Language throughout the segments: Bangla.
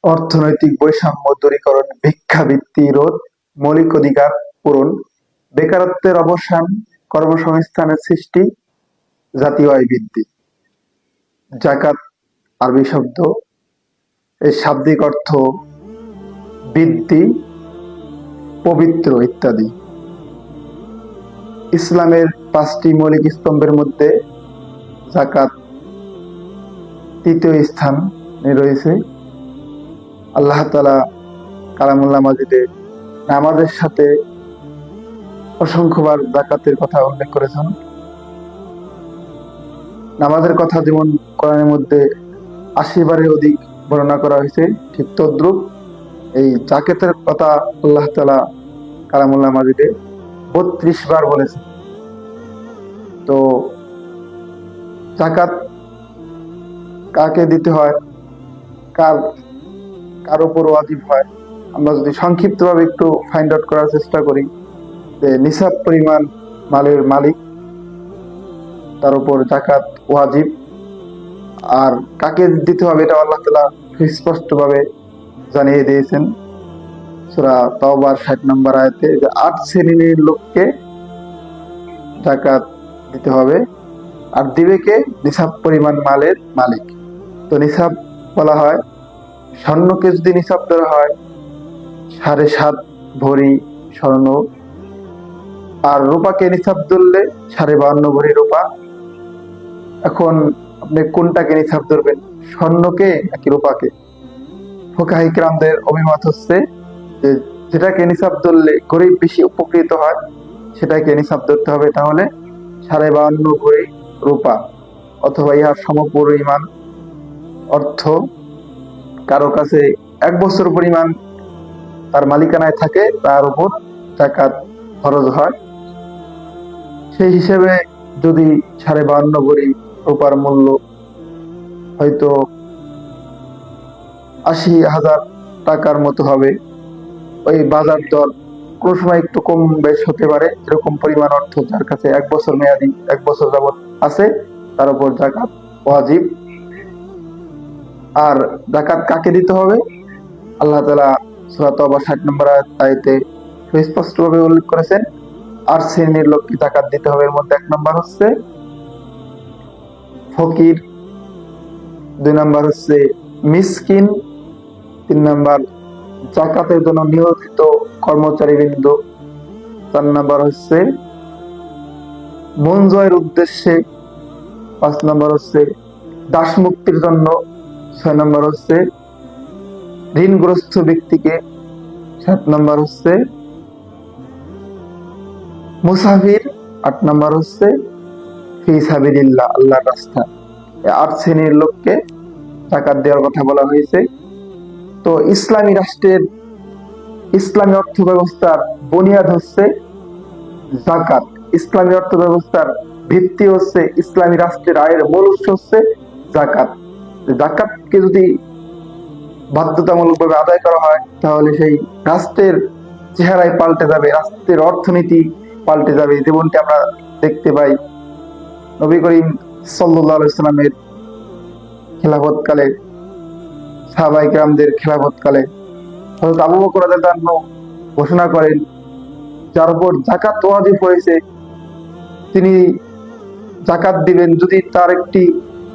অর্থনৈতিক বৈষম্য দূরীকরণ, ভিক্ষাবৃত্তি রোধ, মৌলিক অধিকার পূরণ, বেকারত্বের অবসান, কর্মসংস্থানের সৃষ্টি, জাতীয় আয় বৃদ্ধি। জাকাত আরবি শব্দ, এর শাব্দিক অর্থ বৃদ্ধি, পবিত্র ইত্যাদি। ইসলামের 5টি মৌলিক স্তম্ভের মধ্যে জাকাত তৃতীয় স্থানে রয়েছে। আল্লাহ তাআলা কালামুল্লাহ মাজিদে নামাজের সাথে অসংখ্যবার জাকাতের কথা উল্লেখ করেছেন। নামাজের কথা যেমন কোরআনের মধ্যে 80 বারের অধিক বর্ণনা করা হয়েছে, ঠিক তদ্রূপ এই জাকাতের কথা আল্লাহ তাআলা কালামুল্লাহ মাজিদে 32 বার বলেছেন। তো জাকাত কাকে দিতে হয়, কার উপর ওয়াজিব হয়, আমরা যদি সংক্ষিপ্তভাবে একটু ফাইন্ড আউট করার চেষ্টা করি, যে নিসাব পরিমাণ মালের মালিক তার উপর জাকাত ওয়াজিব। আর কাকে দিতে হবে এটা আল্লাহ তাআলা স্পষ্টভাবে জানিয়ে দিয়েছেন সূরা তাওবার 60 নম্বর আয়াতে, যে 8 শ্রেণীর লোককে জাকাত দিতে হবে। আর দিবে কে? নিসাব পরিমাণ মালের মালিক। তো নিসাব বলা হয়, স্বর্ণকে যদি নিসাব ধরা হয় 7.5 ভরি স্বর্ণ, আর রূপাকে নিসাব ধরলে 52.5 ভরি রূপা। এখন আপনি কোনটাকে নিসাব ধরবেন, স্বর্ণকে নাকি রূপাকে? ফুকাহা ইকরামদের অভিমত হচ্ছে যে যেটাকে নিসাব ধরলে গরিব বেশি উপকৃত হয় সেটাকে নিসাব ধরতে হবে, তাহলে 52.5 ভরি রূপা অথবা ইহার সমপরিমাণ অর্থ কারো কাছে 1 বছর পরিমাণ তার মালিকানায় থাকে, তার উপর জাকাত ফরজ হয়। সেই হিসেবে যদি 52.5 ভরি রূপার মূল্য হয়তো 80,000 টাকার মতো হবে, ওই বাজার দর কোন সময় একটু কম বেশ হতে পারে, এরকম পরিমাণ অর্থ যার কাছে 1 বছর মেয়াদি 1 বছর যাবত আছে তার উপর জাকাত ওয়াজিব। আর জাকাত কাকে দিতে হবে, আল্লাহ তাআলা সূরা তাওবা 60 নম্বর আয়াতে স্পষ্টভাবে উল্লেখ করেছেন 8 শ্রেণীর লোককে জাকাত দিতে হবে। এর মধ্যে 1 নম্বর হচ্ছে ফকির, 2 নম্বর হচ্ছে মিসকিন, 3 নম্বর জাকাতের জন্য নিয়োজিত কর্মচারীবৃন্দ, 4 নম্বর হচ্ছে মন জয়ের উদ্দেশ্যে, 5 নম্বর হচ্ছে দাস মুক্তির জন্য, 6 নম্বর হচ্ছে ঋণগ্রস্ত ব্যক্তিকে, 7 নম্বর হচ্ছে মুসাফির, 8 নম্বর হচ্ছে ফি সাবিলিল্লাহ, আল্লাহর রাস্তায়। 8 শ্রেণীর লোককে জাকাত দেওয়ার কথা বলা হয়েছে। তো ইসলামী রাষ্ট্রের, ইসলামী অর্থ ব্যবস্থার বুনিয়াদ হচ্ছে জাকাত। ইসলামী অর্থ ব্যবস্থার ভিত্তি হচ্ছে, ইসলামী রাষ্ট্রের আয়ের মূল উৎস হচ্ছে জাকাত। জাকাতকে যদি বাধ্যতামূলকভাবে আদায় করা হয় তাহলে সেই রাষ্ট্রের চেহারাই পাল্টে যাবে, রাষ্ট্রের অর্থনীতি পাল্টে যাবে। যেমনটি আমরা দেখতে পাই নবী করিম সাল্লাল্লাহু আলাইহি ওয়াসাল্লামের খেলাফতকালে, সাহাবায়ে কেরামদের খেলাফতকালে হযরত আবু বকর রাদিয়াল্লাহু আনহু ঘোষণা করেন, যার উপর জাকাত ওয়াজিব হয়েছে তিনি জাকাত দিবেন, যদি তার একটি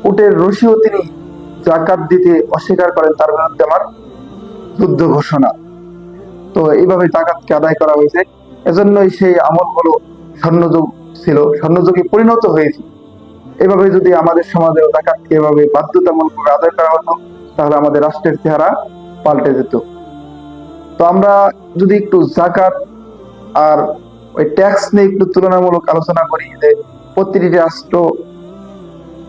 উটের রশিও তিনি জাকাত দিতে অস্বীকার করেন তার বিরুদ্ধে আমার যুদ্ধ ঘোষণা। তো এইভাবে জাকাতকে আদায় করা হয়েছে। এজন্যই সেই আমলগুলো স্বর্ণযুগ ছিল, স্বর্ণযুগে পরিণত হয়েছে। এভাবে যদি আমাদের সমাজে জাকাতকে এভাবে বাধ্যতামূলকভাবে আদায় করা হতো তাহলে আমাদের রাষ্ট্রের চেহারা পাল্টে যেত। তো আমরা যদি একটু জাকাত আর ওই ট্যাক্স নিয়ে একটু তুলনামূলক আলোচনা করি, যে প্রতিটি রাষ্ট্র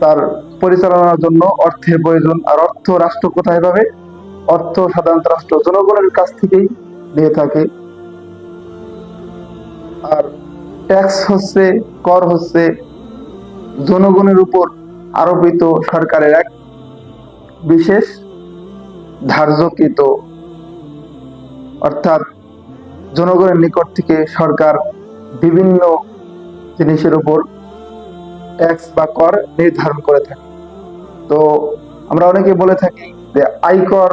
তার পরিচালনার জন্য অর্থের প্রয়োজন, আর অর্থ রাষ্ট্র কোথায় পাবে? অর্থ সাধারণত রাষ্ট্র জনগণের কাছ থেকেই নিয়ে থাকে। আর ট্যাক্স হচ্ছে, কর হচ্ছে জনগণের উপর আরোপিত সরকারের এক বিশেষ ধার্যকৃত, অর্থাৎ জনগণের নিকট থেকে সরকার বিভিন্ন জিনিসের উপর ট্যাক্স বা কর নির্ধারণ করে থাকে। তো আমরা অনেকে বলে থাকি যে আয়কর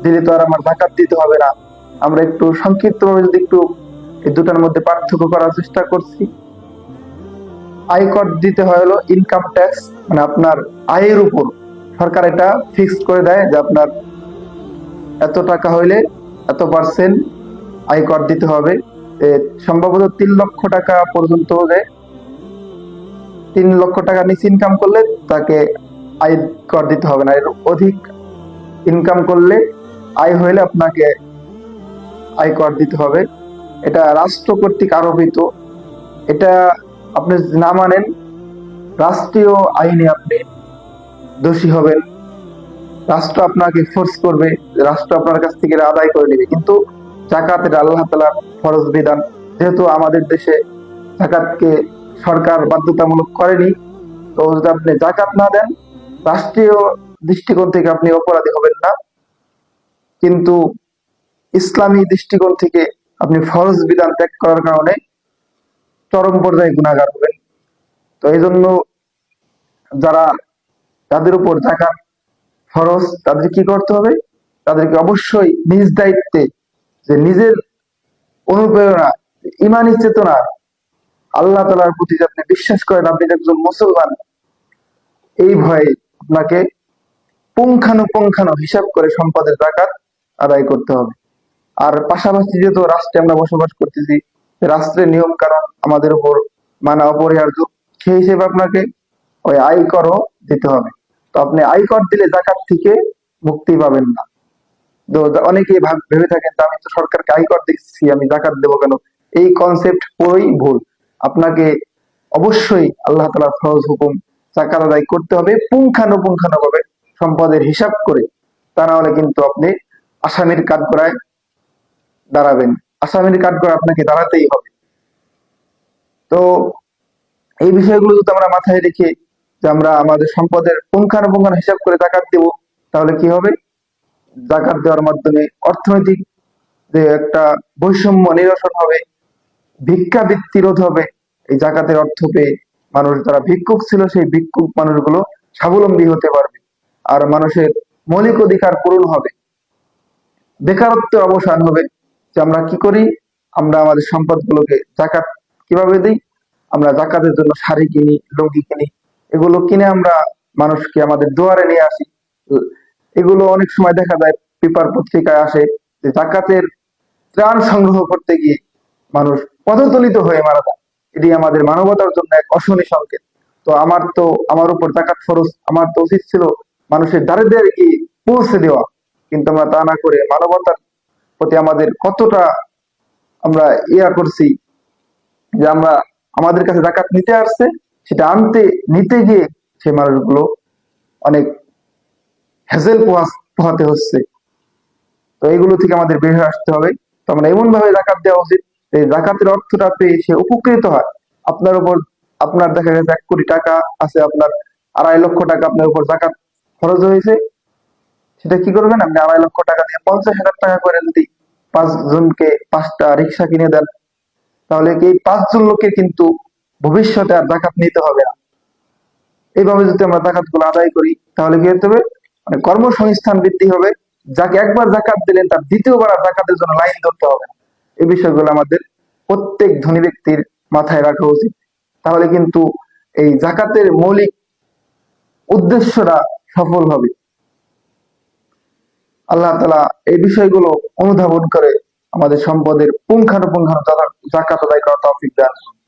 দিলে তো আর আমার জাকাত দিতে হবে না। আমরা একটু সংক্ষিপ্তভাবে যদি একটু এই দুটার মধ্যে পার্থক্য করার চেষ্টা করছি। আয়কর দিতে হয় হলো ইনকাম ট্যাক্স, মানে আপনার আয়ের উপর সরকার এটা ফিক্সড করে দেয় যে আপনার এত টাকা হইলে এত পার্সেন্ট আয়কর দিতে হবে। সম্ভবত 3 লক্ষ টাকা পর্যন্ত দেয়। 3 লক্ষ টাকা নিচে ইনকাম করলে তাকে আয়কর দিতে হবে না। এর অধিক ইনকাম করলে, আয় হইলে আপনাকে আয়কর দিতে হবে। এটা রাষ্ট্র কর্তৃক আরোপিত। এটা আপনি যদি না মানেন, রাষ্ট্রীয় আইনে আপনি দোষী হবেন। রাষ্ট্র আপনাকে ফোর্স করবে, রাষ্ট্র আপনার কাছ থেকে এটা আদায় করে নেবে। কিন্তু জাকাত এটা আল্লাহ তাআলার ফরজ বিধান। যেহেতু আমাদের দেশে জাকাতকে সরকার বাধ্যতামূলক করেনি, তো যদি আপনি জাকাত না দেন, রাষ্ট্রীয় দৃষ্টিকোণ থেকে আপনি অপরাধী হবেন না, কিন্তু ইসলামী দৃষ্টিকোণ থেকে আপনি ফরজ বিধান ত্যাগ করার কারণে চরম পর্যায়ে গুনাহগার হবেন। তো এই জন্য যারা, যাদের উপর জাকাত ফরজ, তাদের কি করতে হবে? তাদেরকে অবশ্যই নিজ দায়িত্বে, যে নিজের অনুপ্রেরণা, ইমানি চেতনা, আল্লাহ তাআলার প্রতি যে আপনি বিশ্বাস করেন, আপনি যে একজন মুসলমান, এই ভয়ে আপনাকে পুঙ্খানুপুঙ্খানু হিসাব করে সম্পদের জাকাত আদায় করতে হবে। আর পাশাপাশি যেহেতু রাষ্ট্রে আমরা বসবাস করতেছি, রাষ্ট্রের নিয়ম কানুন আমাদের উপর মানা অপরিহার্য, সেই হিসেবে আপনাকে ওই আয়করও দিতে হবে। তো আপনি আয়কর দিলে জাকাত থেকে মুক্তি পাবেন না। তো অনেকেই ভেবে থাকেন যে আমি তো সরকারকে আয়কর দিচ্ছি, আমি জাকাত দেবো কেন? এই কনসেপ্ট পুরোই ভুল। আপনাকে অবশ্যই আল্লাহ তাআলার ফরজ হুকুম জাকাত আদায় করতে হবে পুঙ্খানুপুঙ্খানু ভাবে, সম্পদের হিসাব করে। তা না হলে কিন্তু আপনি আসামির কাঠগড়ায় দাঁড়াবেন। আসামির কাঠগড়ায় আপনাকে দাঁড়াতেই হবে। তো এই বিষয়গুলো যদি আমরা মাথায় রেখে যে আমরা আমাদের সম্পদের পুঙ্খানুপুঙ্খানু হিসাব করে জাকাত দেব, তাহলে কি হবে? জাকাত দেওয়ার মাধ্যমে অর্থনৈতিক যে একটা বৈষম্য নিরসন হবে, ভিক্ষাবৃত্তি রোধ হবে। এই জাকাতের অর্থ পেয়ে মানুষ যারা ভিক্ষুক ছিল, সেই ভিক্ষুক মানুষগুলো স্বাবলম্বী হতে পারবে। আর মানুষের মৌলিক অধিকার পূরণ হবে, বেকারত্বের অবসান হবে। যে আমরা কি করি? আমরা আমাদের সম্পদগুলোকে জাকাত কিভাবে দিই? আমরা জাকাতের জন্য শাড়ি কিনি, লুঙ্গি কিনি, এগুলো কিনে আমরা মানুষকে আমাদের দুয়ারে নিয়ে আসি। এগুলো অনেক সময় দেখা যায় পেপার পত্রিকায় আসে যে জাকাতের ত্রাণ সংগ্রহ করতে গিয়ে মানুষ পদদলিত হয়ে মারা যায়। এটি আমাদের মানবতার জন্য এক অশনি সংকেত। তো আমার উপর জাকাত ফরজ, আমার তো উচিত ছিল মানুষের দ্বারে দ্বারে গিয়ে পৌঁছে দেওয়া, কিন্তু আমরা তা না করে মানবতার প্রতি আমাদের কতটা আমরা করছি, যে আমরা আমাদের কাছে জাকাত নিতে আসছে, সেটা নিতে গিয়ে সেই মানুষগুলো অনেক হ্যাজেল পোহাতে হচ্ছে। তো এইগুলো থেকে আমাদের বের হয়ে আসতে হবে। তো আমরা এমন ভাবে জাকাত দেওয়া উচিত, এই জাকাতের অর্থটা পেয়ে সে উপকৃত হয়। আপনার উপর, আপনার দেখা গেছে 1 কোটি টাকা আছে, আপনার 2.5 লক্ষ টাকা আপনার উপর জাকাত খরচ হয়েছে। সেটা কি করবেন? আপনি 2.5 লক্ষ টাকা দিয়ে 50,000 টাকা করে যদি 5 জনকে 5টা রিক্সা কিনে দেন, তাহলে কি 5 জন লোকে কিন্তু ভবিষ্যতে আর জাকাত নিতে হবে না। এইভাবে যদি আমরা জাকাত গুলো আদায় করি, তাহলে কি হতে হবে? মানে কর্মসংস্থান বৃদ্ধি হবে। যাকে একবার জাকাত দিলেন, তার দ্বিতীয়বার আর জাকাতের জন্য লাইন ধরতে হবে না। এই বিষয়গুলো আমাদের প্রত্যেক ধনী ব্যক্তির মাথায় রাখা উচিত। তাহলে কিন্তু এই জাকাতের মৌলিক উদ্দেশ্যটা সফল হবে। আল্লাহ তাআলা এই বিষয়গুলো অনুধাবন করে আমাদের সম্পদের পুঙ্খানুপুঙ্খানু জাকাত আদায় করার তৌফিক দান করুন।